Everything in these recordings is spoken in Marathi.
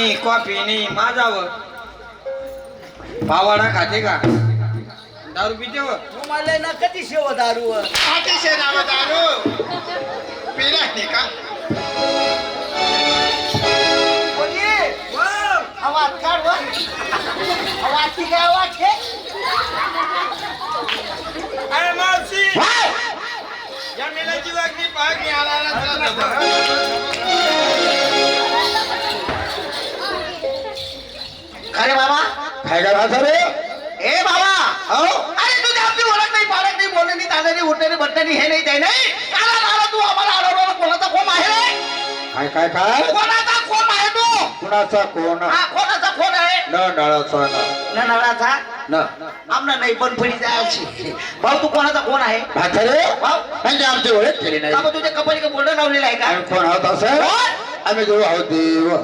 नाही कॉफी नाही माझावर पावाडा खाते का दारू पिते व मला ना कधी शेव दारू अतिशय नाव दारू पिला नाही का आवाज काढ आवाज ती काय आवाज आहे अरे मावशी या मेलाची वागणी पाहणी आला अरे बाबा काय का राहता रे ए बाबा हो अरे तुझी आपली ओळख नाही पाळख नाही बोलणे नाही दादानी उठणे बट्टणी हे नाही ते नाही आला तू आम्हाला अडवला कोणाचा कोण आहे रे काय काय काय कोणाचा कोण आहे तू कुणाचा कोण हा कोणाचा कोण आहे न नळाचा न नवराचा न आमना नाही पण फडी जायची भाऊ तू कोणाचा कोण आहे म्हातारे भाऊ म्हणजे आमची ओळख केली नाही बाबा तुझ्या कपाळी का बोलणं लावलेलं आहे का आम्ही कोण आहोत असं आम्ही देव आहोत देव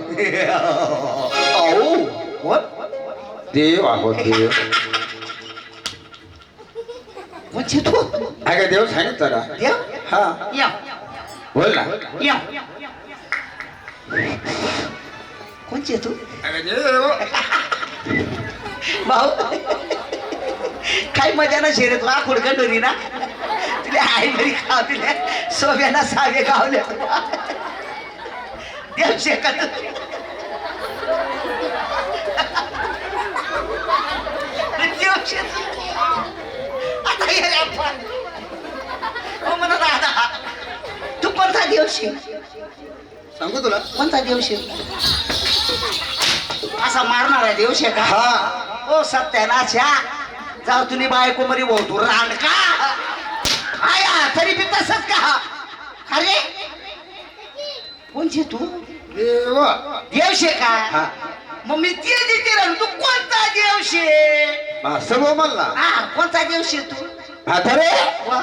अहो कोण देव आहोत देव म्हणजे तू अगं देव सांगितलं ना देव हा या बोल ना या कोणची तू अगं देव भाऊ काही मजा ना शर्यत वा खुडकन डोरी ना तुला आई घरी खाव दिल्या सोब्याना सागे गावले देव शेकत देव शेक आता ये रे आपण हो म्हणा दादा तू कोणता देव शेक सांगू तुला कोणता देव शेक असा मारणार आहे देव शेका हा ओ सत्यानाशा जाऊ तुम्ही बायको मरी भाऊ तू रांडका आया तरी बी तसंच का अरे कोणची तू देव देवशे का हा मग मी ते देते रे तू कोणता देवशे असं बोल म्हणला हा कोणता देवशे तू म्हातारे वा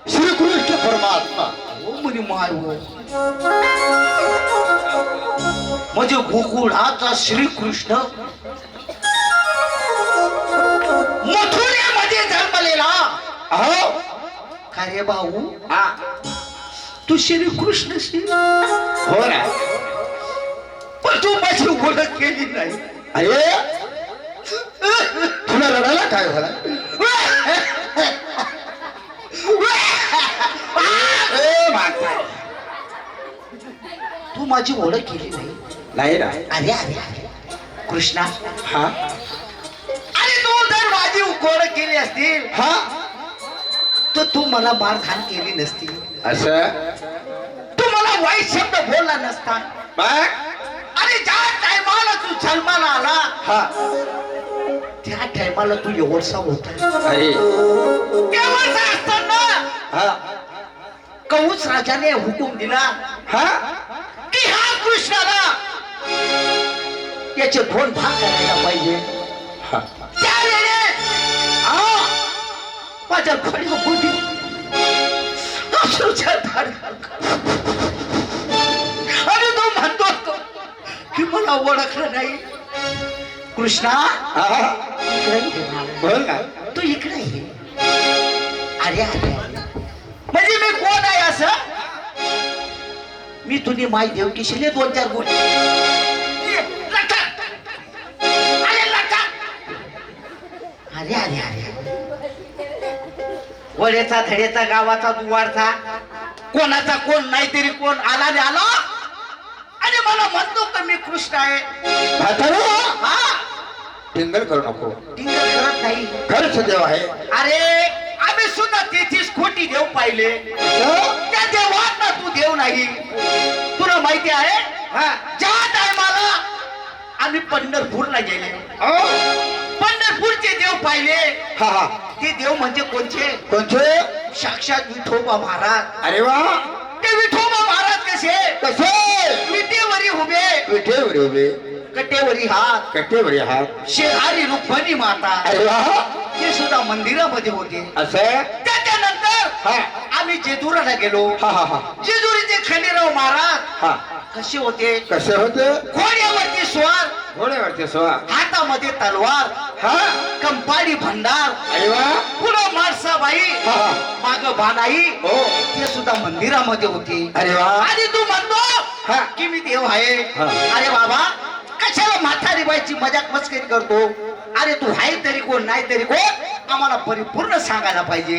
श्रीकृष्ण परमात्मा ओ म्हणे माय म्हणजे गोकुळाचा श्रीकृष्ण मथुरेमध्ये जन्मलेला अहो का रे भाऊ हा तू श्रीकृष्ण हो ना पण तू माझी ओळख केली नाही अरे तुला रडायला काय झालं तू माझी ओळख केली नाही नाही ना अरे अरे अरे कृष्णा हा अरे तू जर माझी ओळख केली असतील हा तर तू मला मारहाण केली नसती असं तू मला वाईट शब्द बोलला नसता बघ अरे ज्या टायमाला तू जन्माला आला हा त्या टायमाला तू एवढसा होता अरे एवढसा असताना हा कौस राजाने हुकूम दिला हा की हा कृष्णाला याचे दोन भाग करायला पाहिजे हा त्यावेळेस माझ्या घडीमध्ये अश्रूच्या धार आणि तो म्हणतो असतो की मला ओळखलं नाही कृष्णा हा इकडे ये. बोल ना तू इकडे ये. अरे अरे म्हणजे मी कोण आहे असं मी तुझी माय देवकीशी दोन चार गोष्टी अरे अरे अरे वड्याचा धड्याचा गावाचा दुवारचा कोणाचा कोण नाही तरी कोण आला रे आला आणि मला म्हणतो का मी कृष्ण आहे म्हातारे हा टिंगल करू नको टिंगल करत नाही खरंच देव आहे अरे आम्ही सुद्धा 33 कोटी देव पाहिले त्या देवांना तू देव नाही तुला माहिती आहे ज्या टायमाला आम्ही पंढरपूरला गेले पंढरपूरचे देव पाहिले हा हा ते देव म्हणजे कोणचे कोणते साक्षात विठोबा महाराज अरे वा ते विठोबा महाराज कसे कसे विटेवरी उभे विठेवर उभे कटेवरी हात कट्टेवर हात शेजारी रुक्मिणी माता अरे वा ते सुद्धा मंदिरामध्ये होते असं त्याच्यानंतर हा आम्ही जेजुराला गेलो हा हा हा जेजुरीचे खंडेराव महाराज हा कसे होते कसे होते घोड्यावरती स्वार घोड्यावरती सोळा हातामध्ये तलवार हा कंपाडी भंडार अरे वा पुढं माणसाबाई हा हा माग बानाई हो ते सुद्धा मंदिरामध्ये होते अरे वा आणि तू म्हणतो हा की मी देव आहे हा. अरे बाबा बायकोची मजाक मस्करी करतो. अरे तू आहे तरी कोण नाही तरी कोण आम्हाला परिपूर्ण सांगायला पाहिजे.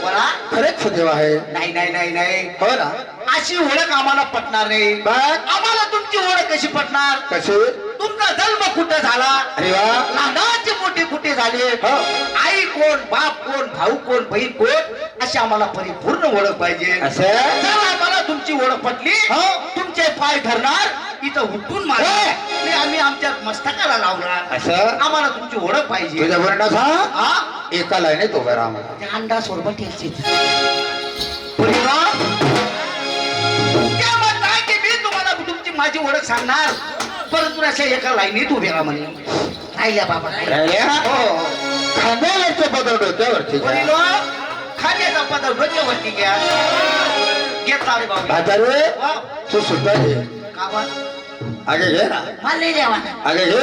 बोला. खरेच सुदैव आहे. नाही नाही नाही नाही हो ना. अशी ओळख आम्हाला पटणार नाही. आम्हाला तुमची ओळख कशी पटणार? कसे? तुमचा जन्म कुठं झाला? अरे वा. लहानाचे मोठे कुठे झाले? हो. आई कोण, बाप कोण, भाऊ कोण, बहीण कोण, अशी आम्हाला परिपूर्ण ओळख पाहिजे. असं? जर आम्हाला तुमची ओळख पटली, हो. तुमचे पाय धरणार, इथं उठून मारणार, ते आम्ही आमच्या मस्तकाला लावणार. असं? आम्हाला तुमची ओळख पाहिजे. तुझ्या वर्णा सांग. हा? एका लाईनीत उभे राहा मला. त्या अंडा सोडबा ठेवते. की मी तुम्हाला तुमची माझी ओळख सांगणार, परंतु अशा एका लाईनीत उभे राहा म्हणे. राहिल्या बाबा राहिल्या? हो. खांद्यावरचं पदर डोक्यावरती घ्या. वडिलो, खाण्याचा पदार्थ डोक्यावरती घ्या. घेतला रे बाबा. म्हातारे वा. तू सुद्धा घे. का बा? आगे घे ना. मला नाही द्यावा. आगे घे.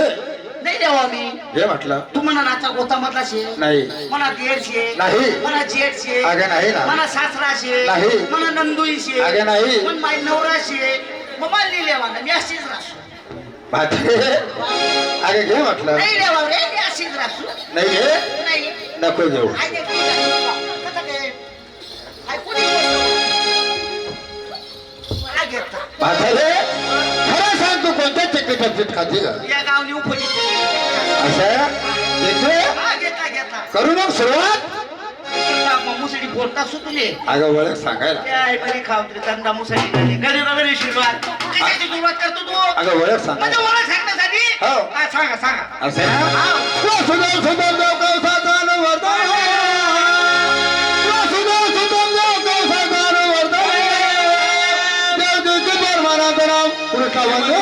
नाही द्यावा मी. घे म्हटलं. तू म्हणा नाचा गोता मधला शे. नाही. म्हणा देर शे. नाही. म्हणा जेठ शे. आगे नाही ना. म्हणा सासरा शे. नाही. म्हणा नंदुई शे. आगे नाही. म्हण माय नवरा शे. मग मला नाही द्यावा ना, मी अशीच राहतो. म्हातारे आगे घे म्हटलं. नाही द्यावा रे, मी अशीच राहतो. नाही घे. नाही. नको घेऊ. काय नाही, कसं काय? काय कोणी मला घेता. म्हातारे खरं सांग, तू कोणत्या चक्कीचं पीठ खाते का? या गावनी उपयोगी असं घेतलं? घेतला करू मग सुरुवात. मुसडी बोलता सुटले. अगं ओळख सांगायला. काय बरी खावतरी तंदा मुसडी झाली. गरीब गरीब सुरुवात. कशाची सुरुवात करतो तू? अगं ओळख म्हणजे सांगायला. ओळख सांगण्यासाठी? हो. हा, सांगा सांगा. असं ना? हा. सुंदर सुंदर देव कौसादान वर्धन. सुंदर सुंदर देव कौसादान वर्धन. देव देवची परमानंद राम कृष्ण वंदे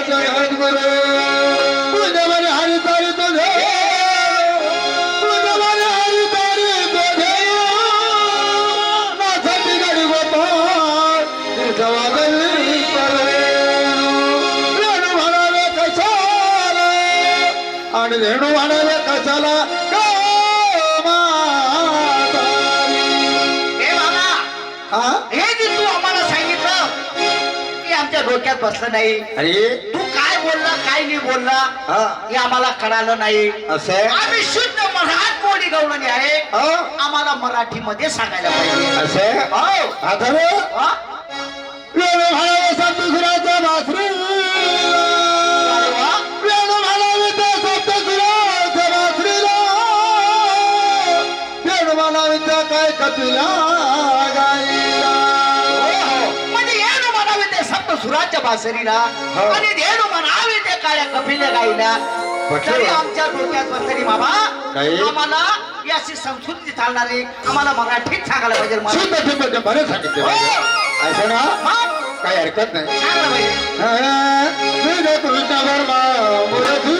जगद्गुरु. तुझे बरे हरी तारी तुझे. तुझे बरे हरी तारी तुझे. नाथाची गाडी गोपाळ तुझ्या वादळी परेणू. रेणू म्हणावे कशाला आणि रेणू म्हणावे कशाला हे बाबा, हा? हे जे तू आम्हाला सांगितलं की आमच्या डोक्यात बसलं नाही. अरे तू काय बोलला काय नाही बोलला हा हे आम्हाला कळालं नाही. असं आम्ही शुद्ध मराठमोळी गवळणी आहे. हो आम्हाला मराठीमध्ये सांगायला पाहिजे. असं हो. आता रे हा? वेणू म्हणावे सप्तसुराच्या बासरी. अरे वा. वेणू म्हणावे त्या सप्तसुराच्या बासरीला. वेणू म्हणावे त्या काय कपिला गाईला. म्हणजे येणू म्हणावे ते सप्त सुराच्या बासरीला हो. आणि देणू म्हणावे ते काळ्या कपिल्या गाईला. पटलं तरी बा. आमच्या डोक्यात बसली बाबा नाही. आम्हाला याची संस्कृती चालणारी आम्हाला मराठीत सांगायला पाहिजे. मला शुद्ध शुद्ध बरं सांगितलं हो. असं ना मग काही हरकत नाही. सांगायला पाहिजे. तुझे कृष्ण वर्मा मुरथी.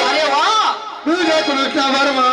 अरे वा. तुझे कृष्ण वर्मा